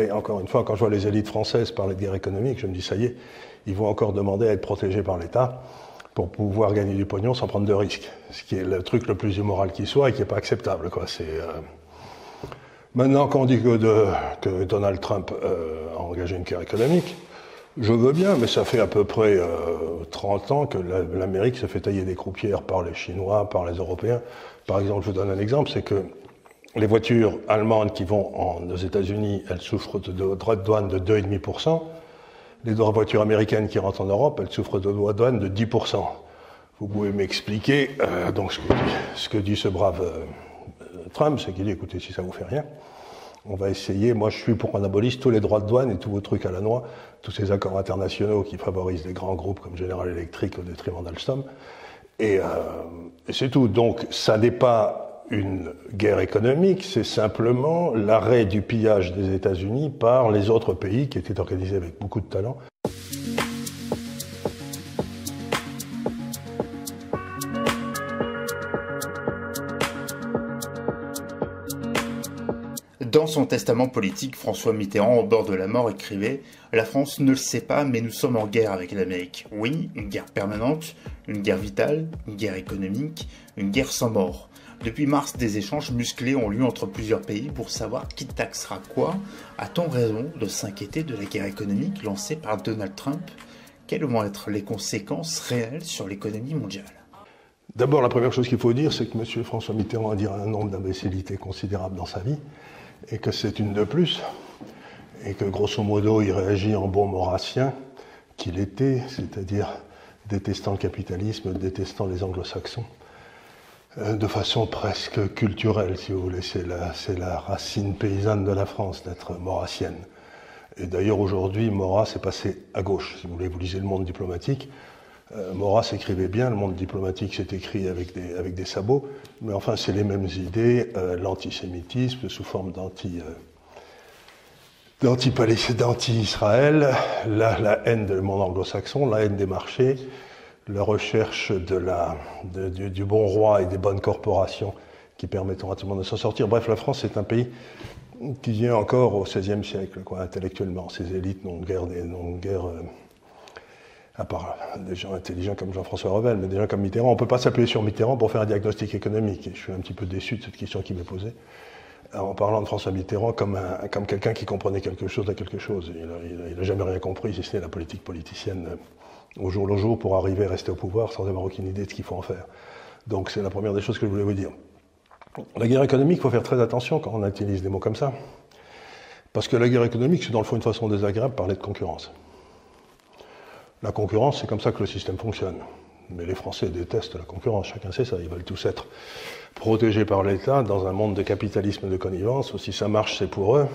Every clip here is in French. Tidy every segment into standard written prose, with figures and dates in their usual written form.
voulez, encore une fois, quand je vois les élites françaises parler de guerre économique, je me dis, ça y est, ils vont encore demander à être protégés par l'État pour pouvoir gagner du pognon sans prendre de risques. Ce qui est le truc le plus immoral qui soit et qui n'est pas acceptable, quoi. Maintenant, quand on dit que Donald Trump a engagé une guerre économique, je veux bien, mais ça fait à peu près 30 ans que l'Amérique se fait tailler des croupières par les Chinois, par les Européens. Par exemple, je vous donne un exemple, c'est que les voitures allemandes qui vont aux États-Unis, elles souffrent de droits de douane de 2,5%. Les voitures américaines qui rentrent en Europe, elles souffrent de droits de douane de 10%. Vous pouvez m'expliquer, donc ce que dit ce brave Trump, c'est qu'il dit, écoutez, si ça vous fait rien, on va essayer, moi je suis pour qu'on abolisse tous les droits de douane et tous vos trucs à la noix, tous ces accords internationaux qui favorisent des grands groupes comme General Electric au détriment d'Alstom, et c'est tout. Donc ça n'est pas une guerre économique, c'est simplement l'arrêt du pillage des États-Unis par les autres pays qui étaient organisés avec beaucoup de talent. Dans son testament politique, François Mitterrand, au bord de la mort, écrivait « La France ne le sait pas, mais nous sommes en guerre avec l'Amérique. Oui, une guerre permanente, une guerre vitale, une guerre économique, une guerre sans mort. » Depuis mars, des échanges musclés ont lieu entre plusieurs pays pour savoir qui taxera quoi. A-t-on raison de s'inquiéter de la guerre économique lancée par Donald Trump? Quelles vont être les conséquences réelles sur l'économie mondiale? D'abord, la première chose qu'il faut dire, c'est que M. François Mitterrand a dit un nombre d'imbécilités considérables dans sa vie, et que c'est une de plus, et que grosso modo, il réagit en bon maurassien qu'il était, c'est-à-dire détestant le capitalisme, détestant les anglo-saxons, de façon presque culturelle, si vous voulez. C'est la racine paysanne de la France, d'être maurassienne. Et d'ailleurs, aujourd'hui, Maurras est passé à gauche. Si vous voulez, vous lisez Le Monde diplomatique, Maurras écrivait bien, Le Monde diplomatique c'est écrit avec des sabots, mais enfin c'est les mêmes idées, l'antisémitisme sous forme d'anti-Israël, la haine du monde anglo-saxon, la haine des marchés, la recherche du bon roi et des bonnes corporations qui permettront à tout le monde de s'en sortir. Bref, la France est un pays qui vient encore au XVIe siècle, quoi, intellectuellement. Ces élites n'ont guère à part des gens intelligents comme Jean-François Revel, mais des gens comme Mitterrand. On ne peut pas s'appuyer sur Mitterrand pour faire un diagnostic économique. Et je suis un petit peu déçu de cette question qui m'est posée, en parlant de François Mitterrand comme quelqu'un qui comprenait quelque chose à quelque chose. Il n'a jamais rien compris, si ce n'est la politique politicienne au jour le jour pour arriver à rester au pouvoir sans avoir aucune idée de ce qu'il faut en faire. Donc c'est la première des choses que je voulais vous dire. La guerre économique, il faut faire très attention quand on utilise des mots comme ça. Parce que la guerre économique, c'est dans le fond une façon désagréable de parler de concurrence. La concurrence, c'est comme ça que le système fonctionne. Mais les Français détestent la concurrence, chacun sait ça. Ils veulent tous être protégés par l'État dans un monde de capitalisme et de connivence où si ça marche, c'est pour eux.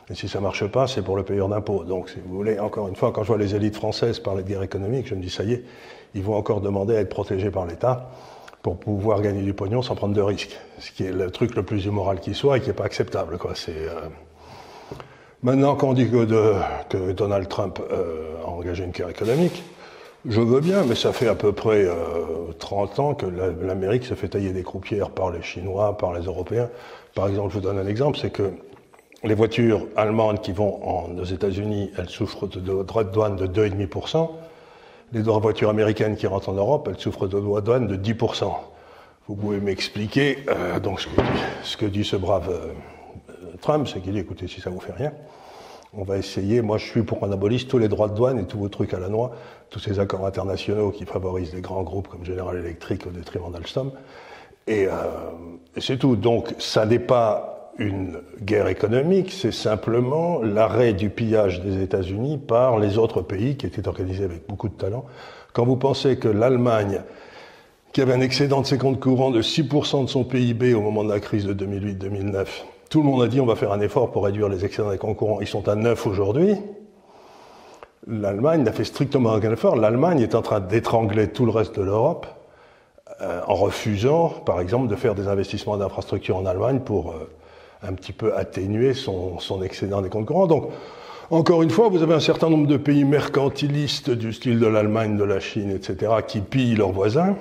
Et si ça marche pas, c'est pour le payeur d'impôts. Donc, si vous voulez, encore une fois, quand je vois les élites françaises parler de guerre économique, je me dis, ça y est, ils vont encore demander à être protégés par l'État pour pouvoir gagner du pognon sans prendre de risques. Ce qui est le truc le plus immoral qui soit et qui n'est pas acceptable, quoi. Maintenant, quand on dit que Donald Trump a engagé une guerre économique, je veux bien, mais ça fait à peu près 30 ans que l'Amérique se fait tailler des croupières par les Chinois, par les Européens. Par exemple, je vous donne un exemple, c'est que les voitures allemandes qui vont aux États-Unis, elles souffrent de droits de douane de 2,5%. Les voitures américaines qui rentrent en Europe, elles souffrent de droits de douane de 10%. Vous pouvez m'expliquer, donc ce que dit ce brave Trump, c'est qu'il dit, écoutez, si ça vous fait rien, on va essayer, moi je suis pour qu'on abolisse tous les droits de douane et tous vos trucs à la noix, tous ces accords internationaux qui favorisent des grands groupes comme General Electric au détriment d'Alstom, et c'est tout. Donc ça n'est pas une guerre économique, c'est simplement l'arrêt du pillage des États-Unis par les autres pays qui étaient organisés avec beaucoup de talent. Quand vous pensez que l'Allemagne, qui avait un excédent de ses comptes courants de 6% de son PIB au moment de la crise de 2008-2009, tout le monde a dit on va faire un effort pour réduire les excédents des comptes courants. Ils sont à 9 aujourd'hui. L'Allemagne n'a fait strictement aucun effort. L'Allemagne est en train d'étrangler tout le reste de l'Europe en refusant, par exemple, de faire des investissements d'infrastructures en Allemagne pour un petit peu atténuer son excédent des comptes courants. Donc, encore une fois, vous avez un certain nombre de pays mercantilistes du style de l'Allemagne, de la Chine, etc., qui pillent leurs voisins.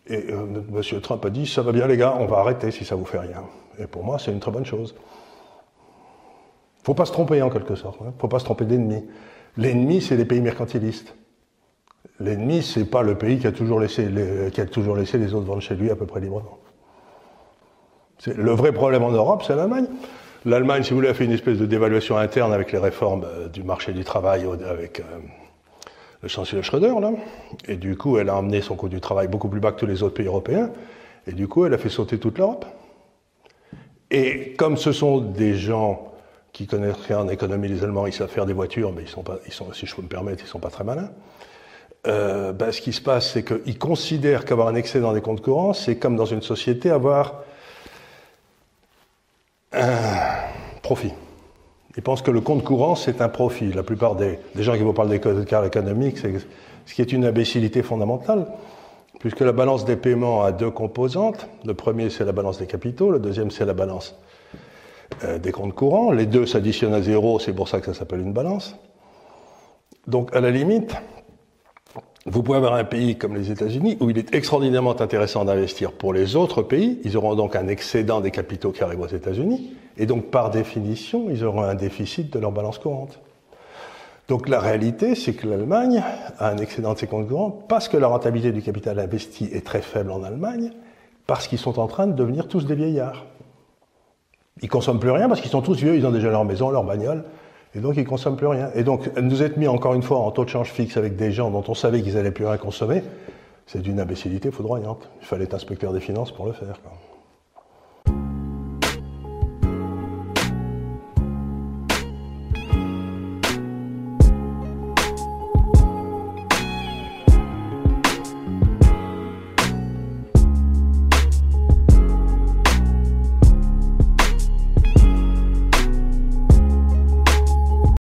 Et M. Trump a dit, ça va bien les gars, on va arrêter si ça vous fait rien. Et pour moi, c'est une très bonne chose. Faut pas se tromper en quelque sorte. Faut pas se tromper d'ennemi. L'ennemi, c'est les pays mercantilistes. L'ennemi, c'est pas le pays qui a toujours laissé les autres vendre chez lui à peu près librement. Le vrai problème en Europe, c'est l'Allemagne. L'Allemagne, si vous voulez, a fait une espèce de dévaluation interne avec les réformes du marché du travail, avec le chancelier Schröder, là. Et du coup, elle a emmené son coût du travail beaucoup plus bas que tous les autres pays européens. Et du coup, elle a fait sauter toute l'Europe. Et comme ce sont des gens qui connaissent rien en économie, les Allemands, ils savent faire des voitures, mais si je peux me permettre, ils sont pas très malins. Ce qui se passe, c'est qu'ils considèrent qu'avoir un excédent des comptes courants, c'est comme dans une société avoir un profit. Ils pensent que le compte courant, c'est un profit. La plupart des gens qui vous parlent d'écart économique, c'est ce qui est une imbécilité fondamentale, puisque la balance des paiements a deux composantes. Le premier, c'est la balance des capitaux. Le deuxième, c'est la balance des comptes courants. Les deux s'additionnent à zéro, c'est pour ça que ça s'appelle une balance. Donc, à la limite, vous pouvez avoir un pays comme les États-Unis où il est extraordinairement intéressant d'investir. Pour les autres pays, ils auront donc un excédent des capitaux qui arrivent aux États-Unis, et donc par définition, ils auront un déficit de leur balance courante. Donc la réalité, c'est que l'Allemagne a un excédent de ses comptes courants parce que la rentabilité du capital investi est très faible en Allemagne, parce qu'ils sont en train de devenir tous des vieillards. Ils consomment plus rien parce qu'ils sont tous vieux, ils ont déjà leur maison, leur bagnole, et donc ils consomment plus rien. Et donc nous être mis encore une fois en taux de change fixe avec des gens dont on savait qu'ils allaient plus rien consommer, c'est d'une imbécilité foudroyante. Il fallait être inspecteur des finances pour le faire, quoi.